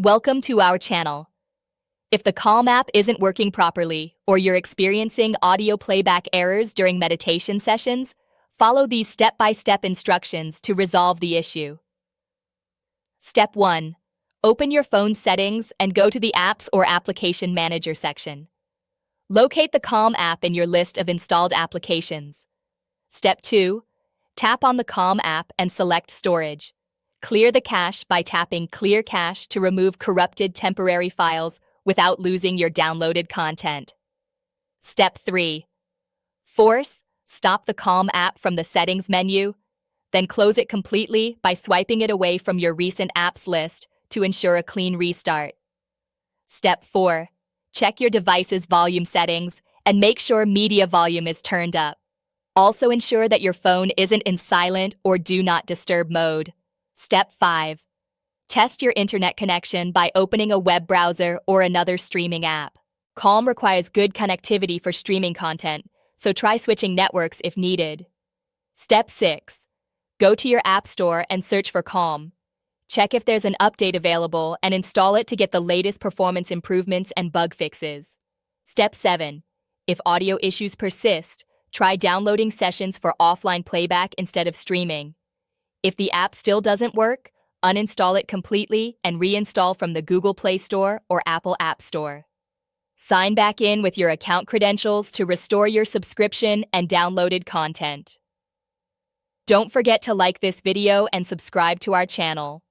Welcome to our channel. If the Calm app isn't working properly or you're experiencing audio playback errors during meditation sessions, follow these step-by-step instructions to resolve the issue. Step 1. Open your phone's settings and go to the Apps or Application Manager section. Locate the Calm app in your list of installed applications. Step 2. Tap on the Calm app and select Storage. Clear the cache by tapping Clear Cache to remove corrupted temporary files without losing your downloaded content. Step 3. Stop the Calm app from the Settings menu, then close it completely by swiping it away from your recent apps list to ensure a clean restart. Step 4. Check your device's volume settings and make sure media volume is turned up. Also ensure that your phone isn't in silent or do not disturb mode. Step 5. Test your internet connection by opening a web browser or another streaming app. Calm requires good connectivity for streaming content, so try switching networks if needed. Step 6. Go to your app store and search for Calm. Check if there's an update available and install it to get the latest performance improvements and bug fixes. Step 7. If audio issues persist, try downloading sessions for offline playback instead of streaming. If the app still doesn't work, uninstall it completely and reinstall from the Google Play Store or Apple App Store. Sign back in with your account credentials to restore your subscription and downloaded content. Don't forget to like this video and subscribe to our channel.